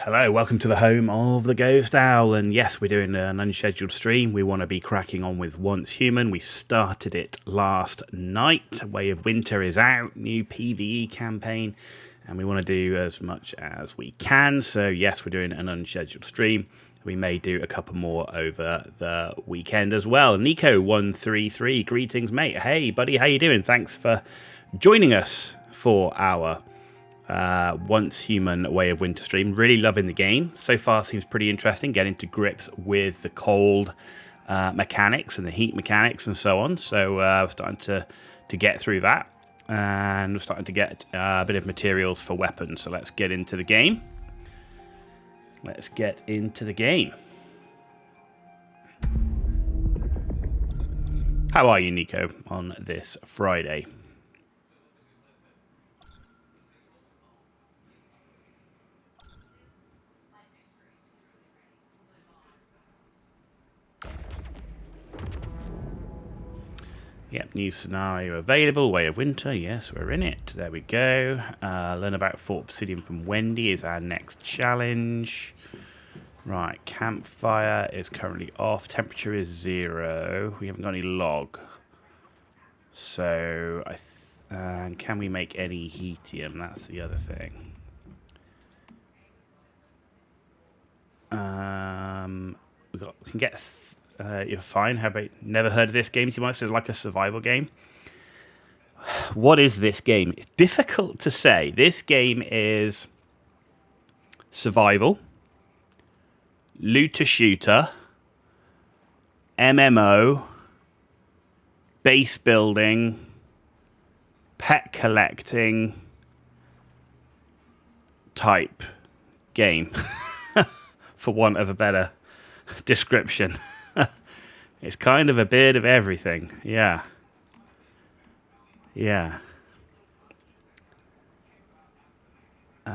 Hello, welcome to the home of the Ghost Owl, and yes, we're doing an unscheduled stream. We want to be cracking on with Once Human. We started it last night. Way of Winter is out, new PvE campaign, and we want to do as much as we can. So yes, we're doing an unscheduled stream. We may do a couple more over the weekend as well. Nico133, greetings, mate. Hey, buddy, how you doing? Thanks for joining us for our Once Human Way of Winter stream. Really loving the game. So far seems pretty interesting, getting to grips with the cold mechanics and the heat mechanics and so on. So we're starting to get through that. And we're starting to get a bit of materials for weapons. So let's get into the game. Let's get into the game. How are you, Nico, on this Friday? Yep, new scenario available. Way of Winter. Yes, we're in it. There we go. Learn about Fort Obsidian from Wendy is our next challenge. Right, campfire is currently off. Temperature is 0. We haven't got any log. So, can we make any hetium? That's the other thing. We can get. You're fine. How about never heard of this game? You might say like a survival game. What is this game? It's difficult to say. This game is survival, looter shooter, MMO, base building, pet collecting type game, for want of a better description. It's kind of a bit of everything. Yeah. I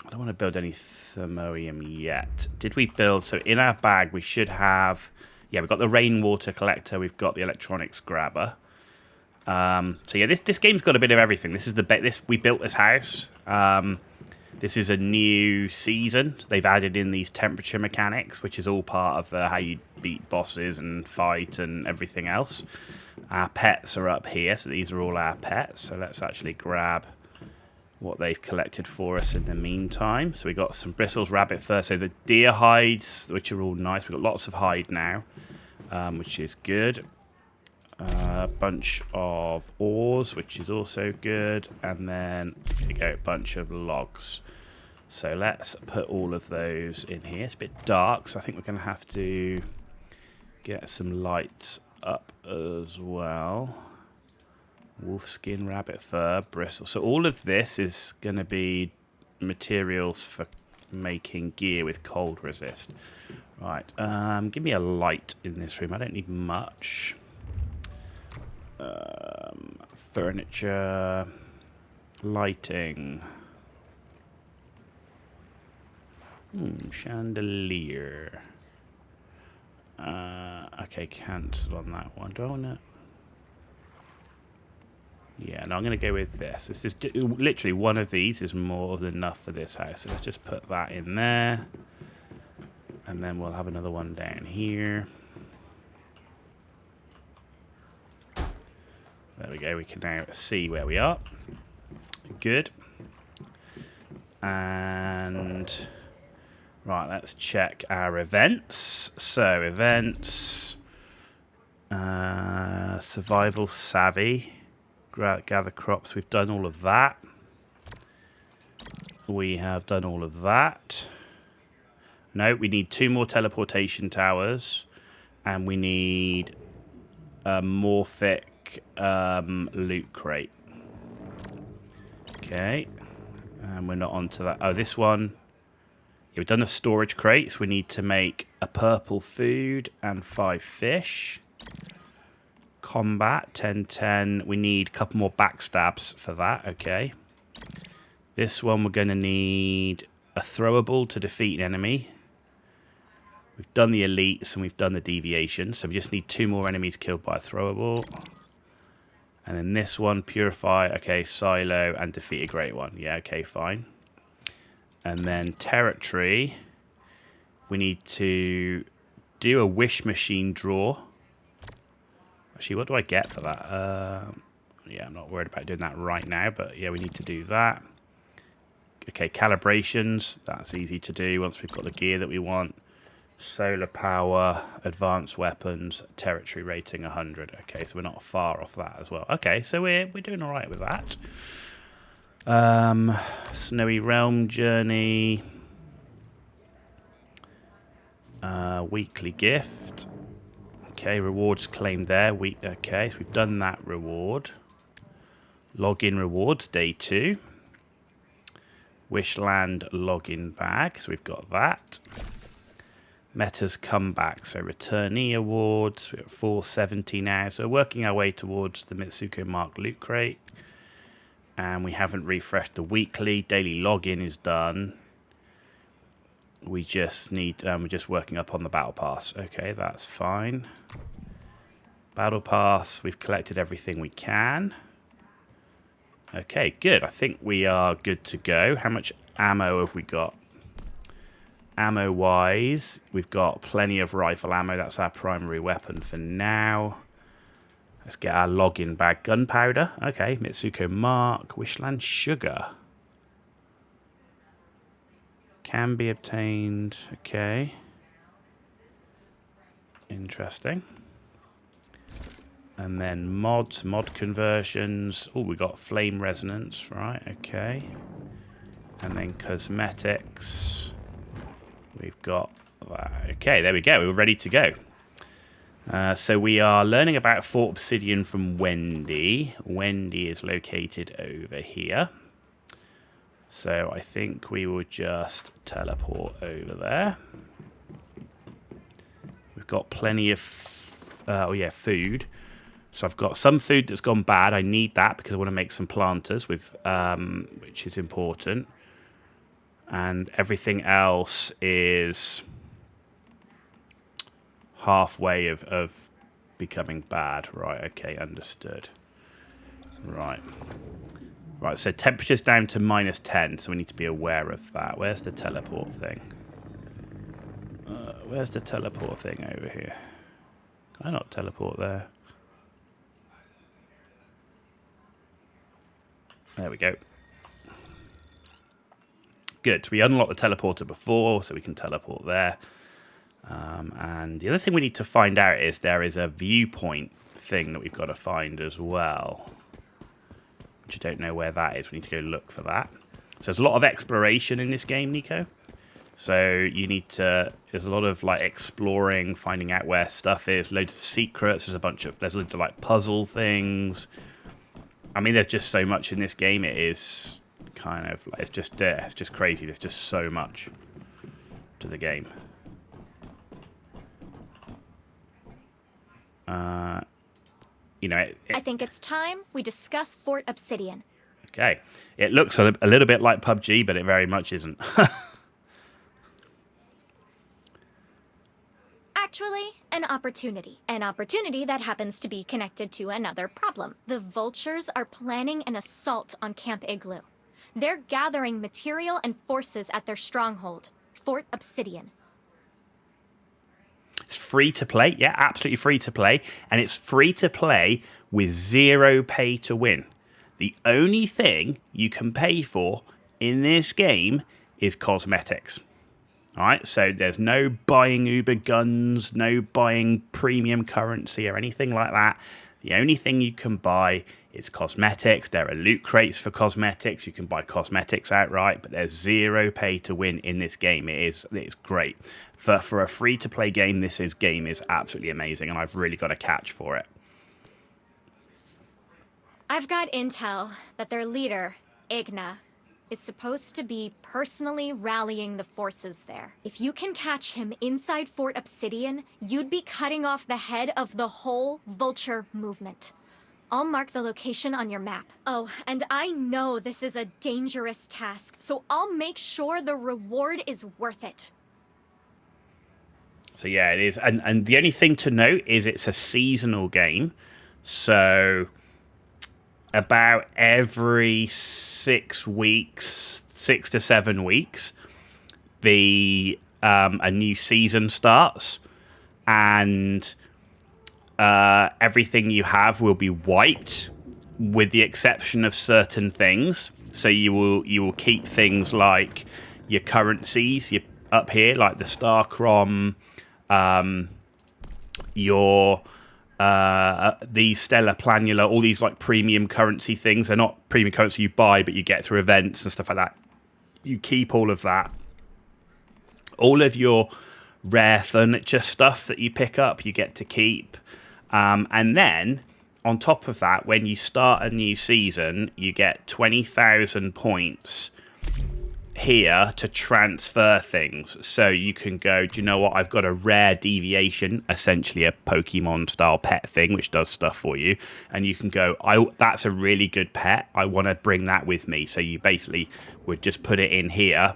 don't want to build any thermoium yet. Did we build? So in our bag we should have. Yeah, we've got the rainwater collector. We've got the electronics grabber. So yeah, this game's got a bit of everything. This is we built this house. This is a new season. They've added in these temperature mechanics, which is all part of how you beat bosses and fight and everything else. Our pets are up here, so these are all our pets. So let's actually grab what they've collected for us in the meantime. So we got some bristles, rabbit fur. So the deer hides, which are all nice. We've got lots of hide now, which is good. A bunch of ores, which is also good, and then here we go, a bunch of logs. So let's put all of those in here. It's a bit dark, so I think we're going to have to get some lights up as well. Wolf skin, rabbit fur, bristle. So all of this is going to be materials for making gear with cold resist. Right, give me a light in this room. I don't need much. Furniture, lighting, chandelier. Okay, cancel on that one. Do I want to? Yeah, no, I'm going to go with this. This is literally one of these is more than enough for this house. So let's just put that in there, and then we'll have another one down here. There we go, we can now see where we are. Good. And right, let's check our events. So events, survival savvy, gather crops. We've done all of that. We have done all of that. No, we need 2 more teleportation towers, and we need a morphic loot crate. Okay, and we're not onto that. Oh, this one. Yeah, we've done the storage crates. We need to make a purple food and 5 fish. Combat 10-10. We need a couple more backstabs for that. Okay. This one we're going to need a throwable to defeat an enemy. We've done the elites and we've done the deviation. So we just need 2 more enemies killed by a throwable. And then this one, purify, okay, silo, and defeat a great one. Yeah, okay, fine. And then territory, we need to do a wish machine draw. Actually, what do I get for that? Yeah, I'm not worried about doing that right now, but yeah, we need to do that. Okay, calibrations, that's easy to do once we've got the gear that we want. Solar power, advanced weapons, territory rating 100. Okay, so we're not far off that as well. Okay, so we're doing all right with that. Snowy Realm Journey. Weekly gift. Okay, rewards claimed there. Okay, so we've done that reward. Login rewards, day 2. Wishland login bag, so we've got that. Meta's comeback, so returnee awards. We're at 470 now, so we're working our way towards the Mitsuko Mark loot crate. And we haven't refreshed the weekly. Daily login is done. We just need, we're just working up on the battle pass. Okay, that's fine. Battle pass, we've collected everything we can. Okay, good. I think we are good to go. How much ammo have we got? Ammo-wise, we've got plenty of rifle ammo. That's our primary weapon for now. Let's get our login bag. Gunpowder. Okay, Mitsuko Mark. Wishland Sugar. Can be obtained. Okay. Interesting. And then mods, mod conversions. Oh, we got flame resonance. Right, okay. And then cosmetics. We've got that. Okay, there we go. We're ready to go. So we are learning about Fort Obsidian from Wendy. Wendy is located over here. So I think we will just teleport over there. We've got plenty of, food. So I've got some food that's gone bad. I need that because I want to make some planters with, which is important. And everything else is halfway of becoming bad. Right, okay, understood. Right. Right, so temperature's down to -10, so we need to be aware of that. Where's the teleport thing? Where's the teleport thing over here? Can I not teleport there? There we go. Good. So we unlocked the teleporter before, so we can teleport there. And the other thing we need to find out is there is a viewpoint thing that we've got to find as well. Which I don't know where that is. We need to go look for that. So there's a lot of exploration in this game, Nico. So you need to... There's a lot of like exploring, finding out where stuff is. Loads of secrets. There's loads of like puzzle things. I mean, there's just so much in this game. It is kind of... It's just crazy. There's just so much to the game. I think it's time we discuss Fort Obsidian. Okay. It looks a little bit like PUBG, but it very much isn't. Actually, an opportunity. An opportunity that happens to be connected to another problem. The vultures are planning an assault on Camp Igloo. They're gathering material and forces at their stronghold, Fort Obsidian. It's free to play. Yeah, absolutely free to play. And it's free to play with 0 pay to win. The only thing you can pay for in this game is cosmetics. All right, so there's no buying Uber guns, no buying premium currency or anything like that. The only thing you can buy is cosmetics. There are loot crates for cosmetics. You can buy cosmetics outright, but there's 0 pay to win in this game. It's great. For a free-to-play game, this game is absolutely amazing, and I've really got a catch for it. I've got intel that their leader, Igna, is supposed to be personally rallying the forces there. If you can catch him inside Fort Obsidian, you'd be cutting off the head of the whole vulture movement. I'll mark the location on your map. Oh, and I know this is a dangerous task, so I'll make sure the reward is worth it. So yeah, it is. And the only thing to note is it's a seasonal game. So about every 6 weeks, 6 to 7 weeks, the a new season starts, and everything you have will be wiped, with the exception of certain things. So you will keep things like your currencies, up here, like the Star Crom, your the Stellar Planula, all these like premium currency things. They're not premium currency you buy, but you get through events and stuff like that. You keep all of that. All of your rare furniture stuff that you pick up, you get to keep. And then, on top of that, when you start a new season, you get 20,000 points here to transfer things. So you can go, do you know what? I've got a rare deviation, essentially a Pokemon style pet thing, which does stuff for you. And you can go, that's a really good pet. I want to bring that with me. So you basically would just put it in here,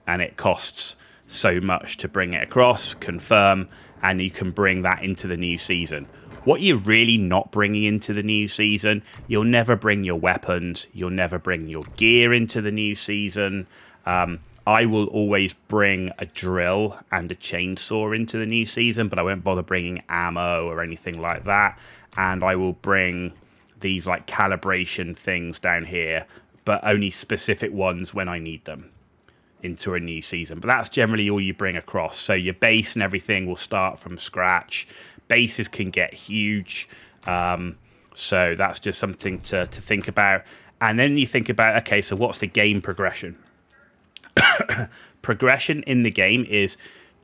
and it costs so much to bring it across, confirm, and you can bring that into the new season. What you're really not bringing into the new season, you'll never bring your weapons, you'll never bring your gear into the new season. I will always bring a drill and a chainsaw into the new season, but I won't bother bringing ammo or anything like that. And I will bring these like calibration things down here, but only specific ones when I need them into a new season. But that's generally all you bring across. So your base and everything will start from scratch. Bases can get huge. So that's just something to think about. And then you think about, okay, so what's the game progression? Progression in the game is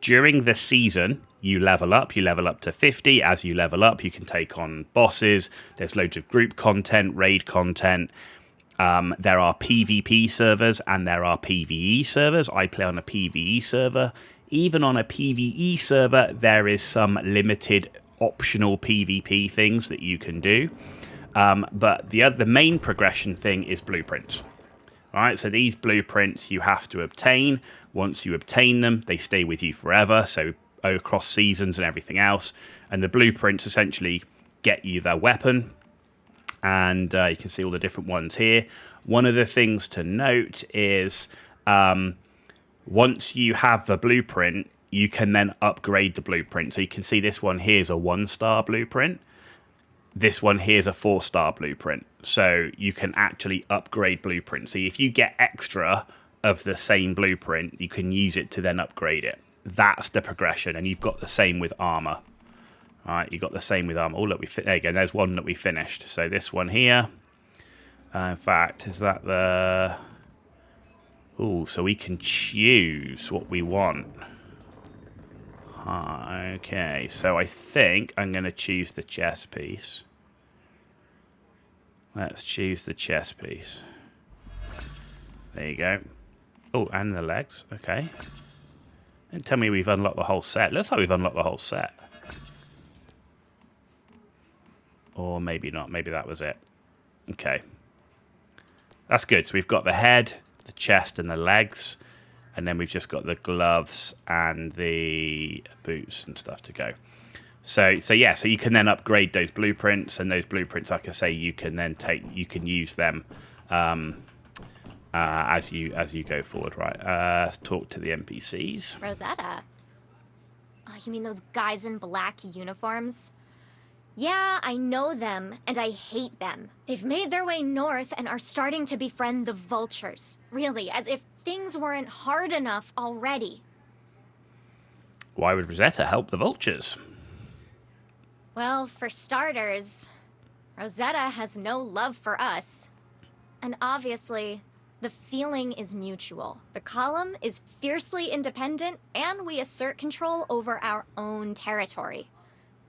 during the season, you level up to 50. As you level up, you can take on bosses. There's loads of group content, raid content. There are PvP servers and there are PvE servers. I play on a PvE server. Even on a PvE server, there is some limited optional PvP things that you can do. But the main progression thing is blueprints. All right, so these blueprints you have to obtain. Once you obtain them, they stay with you forever, so across seasons and everything else. And the blueprints essentially get you their weapon. And you can see all the different ones here. One of the things to note is once you have the blueprint, you can then upgrade the blueprint. So you can see this one here is a 1-star blueprint. This one here is a 4-star blueprint. So you can actually upgrade blueprints. So if you get extra of the same blueprint, you can use it to then upgrade it. That's the progression. And you've got the same with armor. All right, you got the same with armor. Oh, look, there you go. There's one that we finished. So this one here. In fact, is that the... Oh, so we can choose what we want. Okay, so I think I'm going to choose the chest piece. Let's choose the chest piece. There you go. Oh, and the legs. Okay. Don't tell me we've unlocked the whole set. Looks like we've unlocked the whole set. Or maybe not. Maybe that was it. Okay. That's good. So we've got the head, the chest, and the legs. And then we've just got the gloves and the boots and stuff to go. So yeah, so you can then upgrade those blueprints, and those blueprints, like I say, you can then use them as you go forward, right? Let's talk to the NPCs. Rosetta? Oh, you mean those guys in black uniforms? Yeah, I know them, and I hate them. They've made their way north and are starting to befriend the vultures. Really, as if things weren't hard enough already. Why would Rosetta help the vultures? Well, for starters, Rosetta has no love for us. And obviously, the feeling is mutual. The column is fiercely independent, and we assert control over our own territory.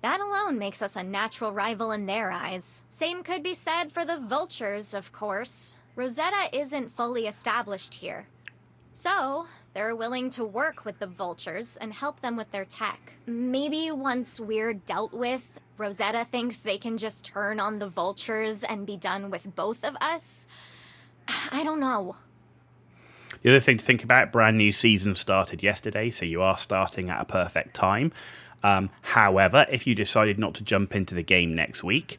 That alone makes us a natural rival in their eyes. Same could be said for the vultures, of course. Rosetta isn't fully established here. So, they're willing to work with the vultures and help them with their tech. Maybe once we're dealt with, Rosetta thinks they can just turn on the vultures and be done with both of us? I don't know. The other thing to think about, brand new season started yesterday, so you are starting at a perfect time. However, if you decided not to jump into the game next week,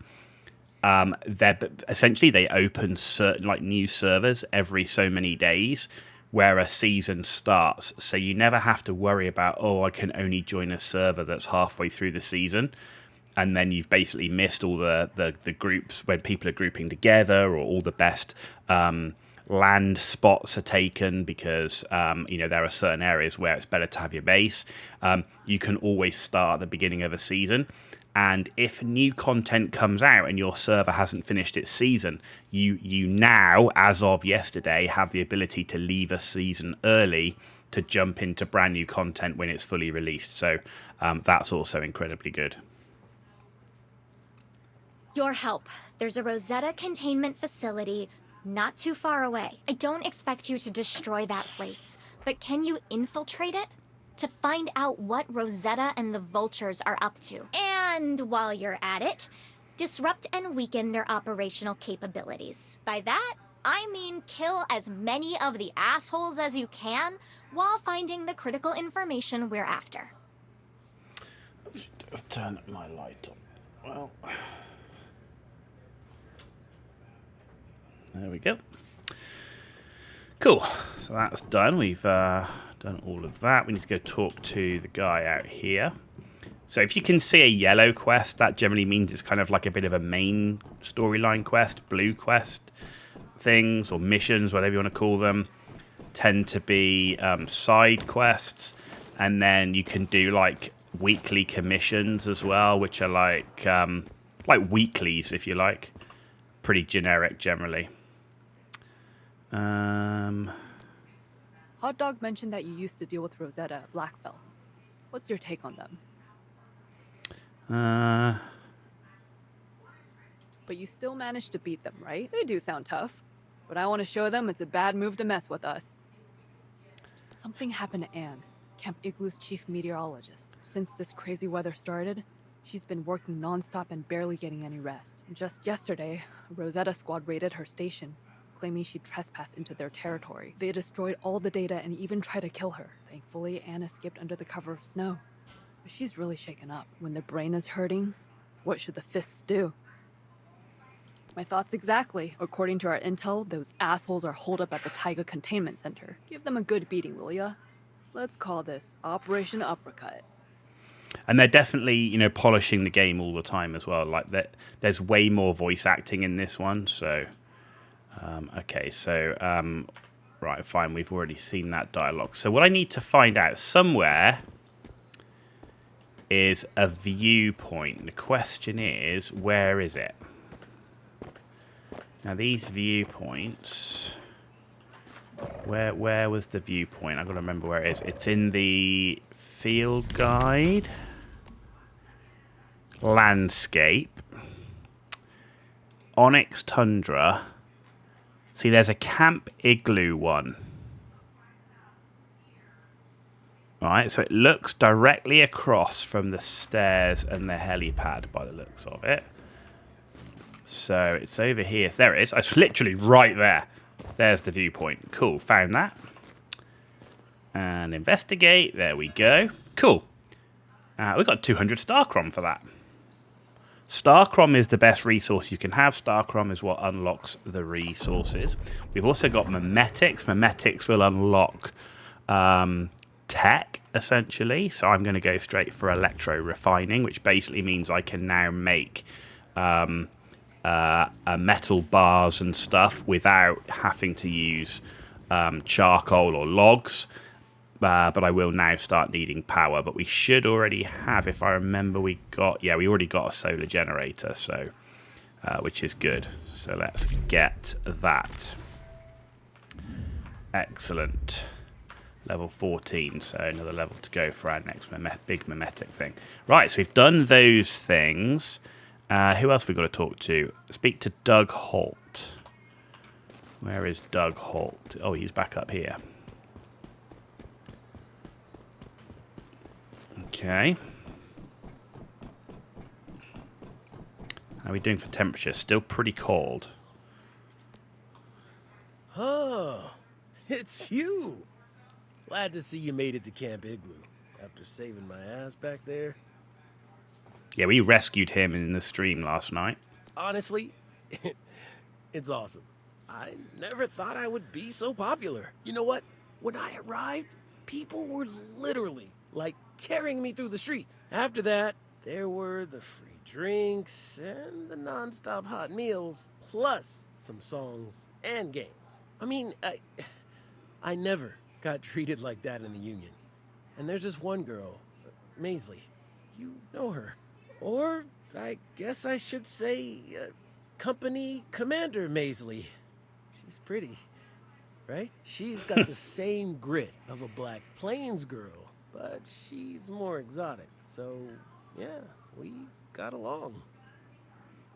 essentially they open certain like new servers every so many days where a season starts. So you never have to worry about, oh, I can only join a server that's halfway through the season. And then you've basically missed all the groups when people are grouping together, or all the best land spots are taken because there are certain areas where it's better to have your base. You can always start at the beginning of a season, and if new content comes out and your server hasn't finished its season, you now, as of yesterday, have the ability to leave a season early to jump into brand new content when it's fully released. So that's also incredibly good. Your help. There's a Rosetta containment facility not too far away. I don't expect you to destroy that place, but can you infiltrate it? To find out what Rosetta and the Vultures are up to. And while you're at it, disrupt and weaken their operational capabilities. By that, I mean kill as many of the assholes as you can while finding the critical information we're after. Just turn my light on. Well, there we go. Cool. So that's done. We've done all of that. We need to go talk to the guy out here. So if you can see a yellow quest, that generally means it's kind of like a bit of a main storyline quest. Blue quest things or missions, whatever you want to call them, tend to be side quests. And then you can do like weekly commissions as well, which are like weeklies, if you like. Pretty generic generally. Hot Dog mentioned that you used to deal with Rosetta at Blackfell. What's your take on them? But you still managed to beat them, right? They do sound tough. But I want to show them it's a bad move to mess with us. Something happened to Anne, Camp Igloo's chief meteorologist. Since this crazy weather started, she's been working non-stop and barely getting any rest. Just yesterday, a Rosetta squad raided her station, claiming she trespassed into their territory. They destroyed all the data and even tried to kill her. Thankfully, Anne escaped under the cover of snow. But she's really shaken up. When the brain is hurting, what should the fists do? My thoughts exactly. According to our intel, those assholes are holed up at the Taiga Containment Center. Give them a good beating, will ya? Let's call this Operation Uppercut. And they're definitely, polishing the game all the time as well. Like there's way more voice acting in this one. So, okay, so right, fine. We've already seen that dialogue. So what I need to find out somewhere is a viewpoint. The question is, where is it? Now these viewpoints. Where was the viewpoint? I've got to remember where it is. It's in the field guide. Landscape. Onyx Tundra. See, there's a Camp Igloo one. Right, so it looks directly across from the stairs and the helipad by the looks of it. So it's over here. There it is. It's literally right there. There's the viewpoint. Cool, found that. And investigate. There we go. Cool. We've got 200 Starcrom for that. Starcrom is the best resource you can have. Starcrom is what unlocks the resources. We've also got memetics. Memetics will unlock tech, essentially. So I'm going to go straight for electro refining, which basically means I can now make metal bars and stuff without having to use charcoal or logs. But I will now start needing power. But we should already have, if I remember, we already got a solar generator, so which is good. So let's get that. Excellent. Level 14, so another level to go for our next big memetic thing. Right, so we've done those things. Who else have we got to talk to? Speak to Doug Holt. Where is Doug Holt? Oh, he's back up here. Okay. How are we doing for temperature? Still pretty cold. Oh, it's you. Glad to see you made it to Camp Igloo after saving my ass back there. Yeah, we rescued him in the stream last night. Honestly, it's awesome. I never thought I would be so popular. You know what? When I arrived, people were literally, like, carrying me through the streets. After that, there were the free drinks and the non-stop hot meals, plus some songs and games. I mean, I never got treated like that in the Union. And there's this one girl, Maisley. You know her. Or, I guess I should say, Company Commander Maisley. She's pretty, right? She's got the same grit of a Black Plains girl, but she's more exotic. So, yeah, we got along.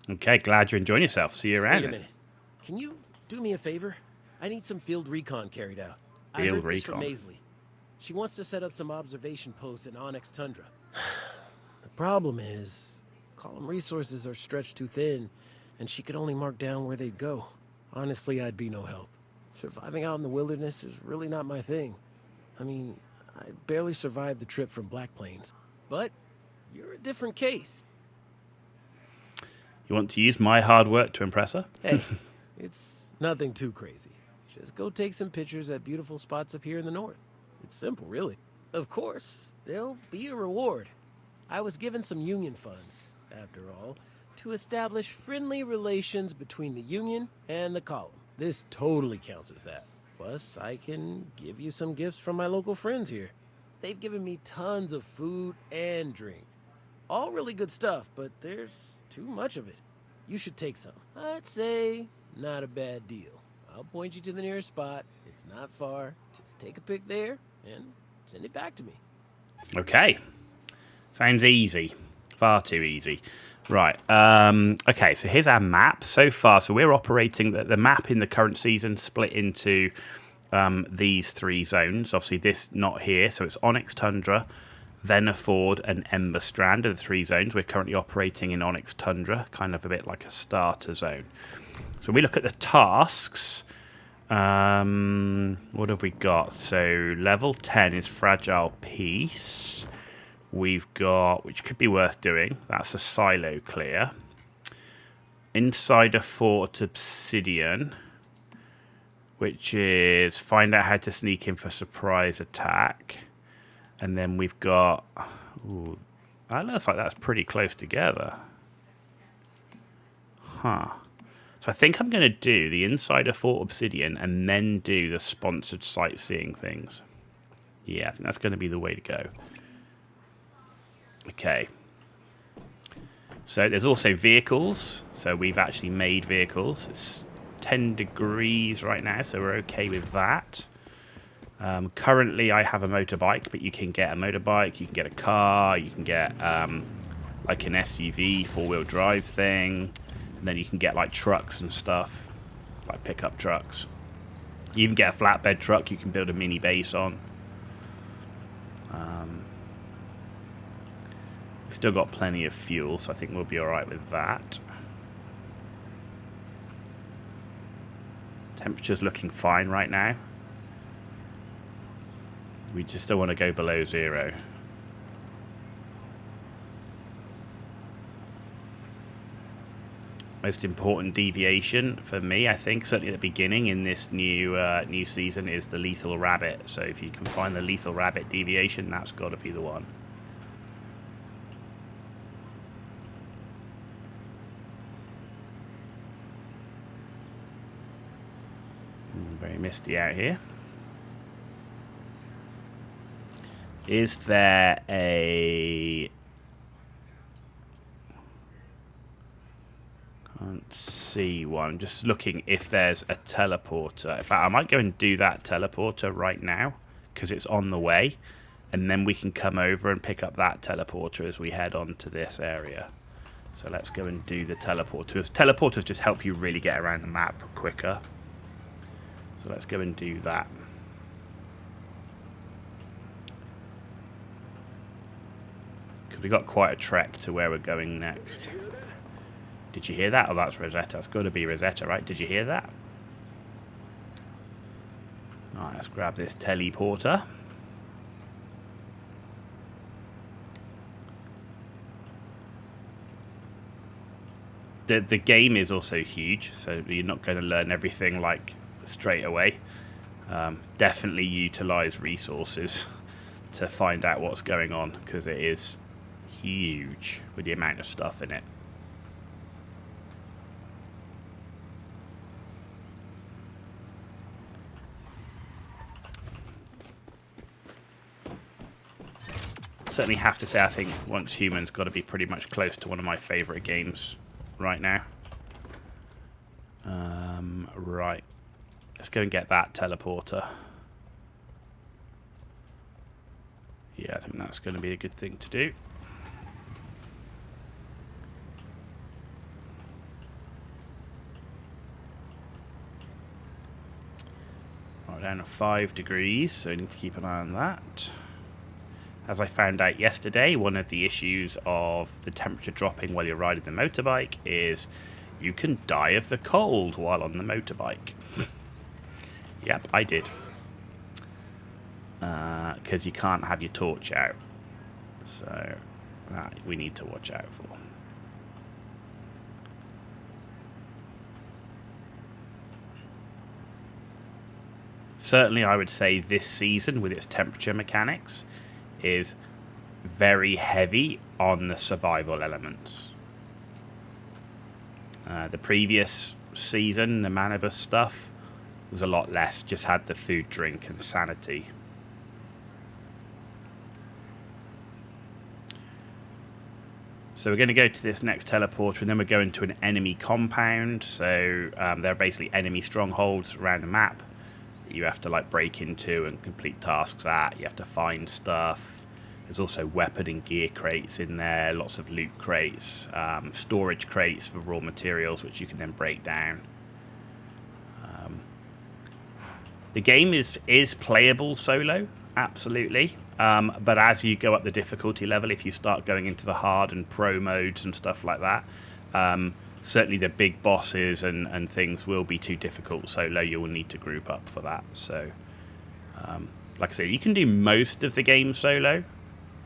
Okay, glad you're enjoying yourself. See you around. Wait a minute. Can you do me a favor? I need some field recon carried out. I Field heard this from recon. Maisley. She wants to set up some observation posts in Onyx Tundra. The problem is, column resources are stretched too thin, and she could only mark down where they'd go. Honestly, I'd be no help. Surviving out in the wilderness is really not my thing. I mean, I barely survived the trip from Black Plains. But you're a different case. You want to use my hard work to impress her? Hey, it's nothing too crazy. Just go take some pictures at beautiful spots up here in the north. It's simple, really. Of course, there'll be a reward. I was given some Union funds, after all, to establish friendly relations between the Union and the column. This totally counts as that. Plus, I can give you some gifts from my local friends here. They've given me tons of food and drink. All really good stuff, but there's too much of it. You should take some. I'd say not a bad deal. I'll point you to the nearest spot. It's not far. Just take a pic there and send it back to me. Okay. Sounds easy. Far too easy. Right. Okay, so here's our map so far. So we're operating the map in the current season split into these three zones. Obviously, this not here. So it's Onyx Tundra, Venaford, and Ember Strand are the three zones. We're currently operating in Onyx Tundra, kind of a bit like a starter zone. So we look at the tasks. What have we got? So level 10 is Fragile Peace. We've got, which could be worth doing, that's a silo clear. Insider Fort Obsidian, which is find out how to sneak in for surprise attack. And then we've got, ooh, that looks like that's pretty close together. Huh. So I think I'm going to do the Insider Fort Obsidian and then do the sponsored sightseeing things. Yeah, I think that's going to be the way to go. Okay. So there's also vehicles. So we've actually made vehicles. It's 10 degrees right now, so we're okay with that. Currently, I have a motorbike, but you can get a motorbike, you can get a car, you can get like an SUV, four-wheel drive thing, and then you can get like trucks and stuff, like pickup trucks. You even get a flatbed truck you can build a mini base on. We've still got plenty of fuel, so I think we'll be alright with that. Temperature's looking fine right now. We just don't want to go below 0. Most important deviation for me, I think, certainly at the beginning in this new season, is the lethal rabbit. So if you can find the lethal rabbit deviation, that's got to be the one. Very misty out here. Is there a... Can't see one. I'm just looking if there's a teleporter. In fact, I might go and do that teleporter right now because it's on the way. And then we can come over and pick up that teleporter as we head on to this area. So let's go and do the teleporters. Teleporters just help you really get around the map quicker. So let's go and do that. Because we've got quite a trek to where we're going next. Did you hear that? Oh, that's Rosetta. It's got to be Rosetta, right? Did you hear that? Alright, let's grab this teleporter. the game is also huge, so you're not going to learn everything like straight away. Definitely utilize resources to find out what's going on, because it is huge with the amount of stuff in it. Certainly have to say, I think Once Human's got to be pretty much close to one of my favourite games right now. Right. Let's go and get that teleporter. Yeah, I think that's going to be a good thing to do. Right, down to 5 degrees, so I need to keep an eye on that. As I found out yesterday, one of the issues of the temperature dropping while you're riding the motorbike is you can die of the cold while on the motorbike. Yep, I did. Because you can't have your torch out. So that we need to watch out for. Certainly, I would say this season, with its temperature mechanics, is very heavy on the survival elements. The previous season, the Manibus stuff, was a lot less. Just had the food, drink, and sanity. So we're going to go to this next teleporter, and then we're going to an enemy compound. So there are basically enemy strongholds around the map that you have to like break into and complete tasks at. You have to find stuff. There's also weapon and gear crates in there, lots of loot crates, storage crates for raw materials, which you can then break down. The game is playable solo, absolutely. But as you go up the difficulty level, if you start going into the hard and pro modes and stuff like that, certainly the big bosses and things will be too difficult solo. You will need to group up for that. So, like I said, you can do most of the game solo,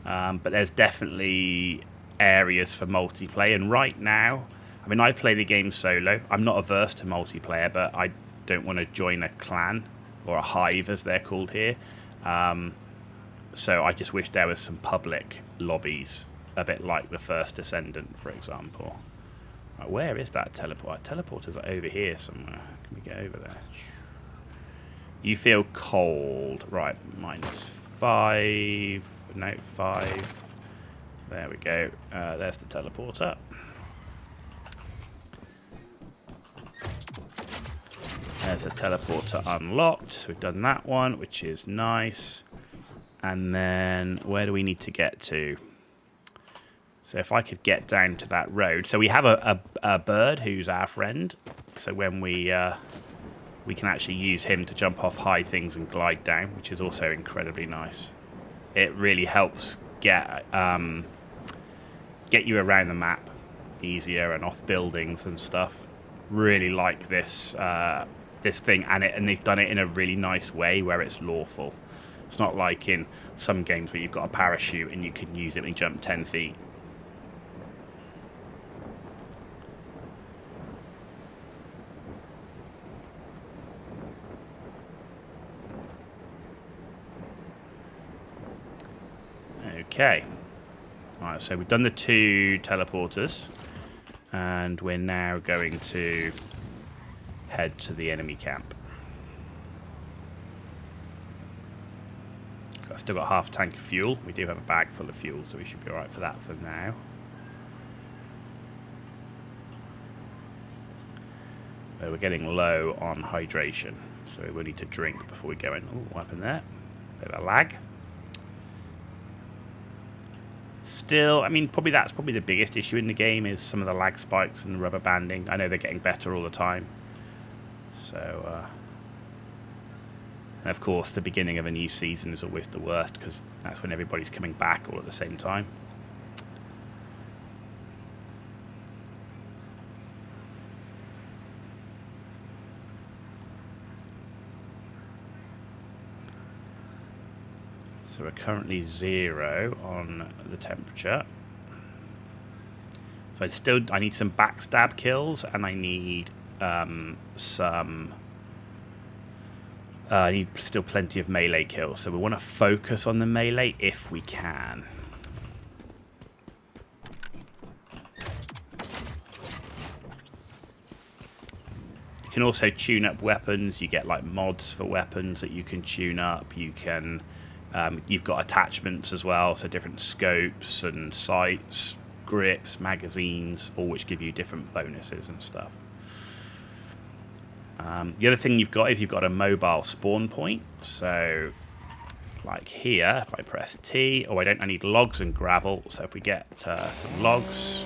but there's definitely areas for multiplayer. And right now, I mean, I play the game solo. I'm not averse to multiplayer, but I don't want to join a clan or a hive, as they're called here. So I just wish there was some public lobbies, a bit like the first Descendant, for example. Right, where is that teleport? Teleporters are over here somewhere. Can we get over there? You feel cold. Right, -5. No, 5. There we go. There's the teleporter. There's a teleporter unlocked. So we've done that one, which is nice. And then where do we need to get to? So if I could get down to that road. So we have a bird who's our friend. So when we can actually use him to jump off high things and glide down, which is also incredibly nice. It really helps get you around the map easier and off buildings and stuff. Really like this this thing, and they've done it in a really nice way where it's lawful. It's not like in some games where you've got a parachute and you can use it and jump 10 feet. Okay. Alright, so we've done the 2 teleporters, and we're now going to head to the enemy camp. I've still got half a tank of fuel. We do have a bag full of fuel, so we should be alright for that for now. We're getting low on hydration, so we will need to drink before we go in. Oh, what happened there? Bit of a lag. Still, I mean, that's probably the biggest issue in the game is some of the lag spikes and the rubber banding. I know they're getting better all the time. So, and of course, the beginning of a new season is always the worst because that's when everybody's coming back all at the same time. So we're currently 0 on the temperature. So I need some backstab kills, and I need some. I need still plenty of melee kills, so we want to focus on the melee if we can. You can also tune up weapons. You get like mods for weapons that you can tune up. You can, you've got attachments as well, so different scopes and sights, grips, magazines, all which give you different bonuses and stuff. The other thing you've got is you've got a mobile spawn point. So, like here, if I press T, I need logs and gravel. So if we get some logs,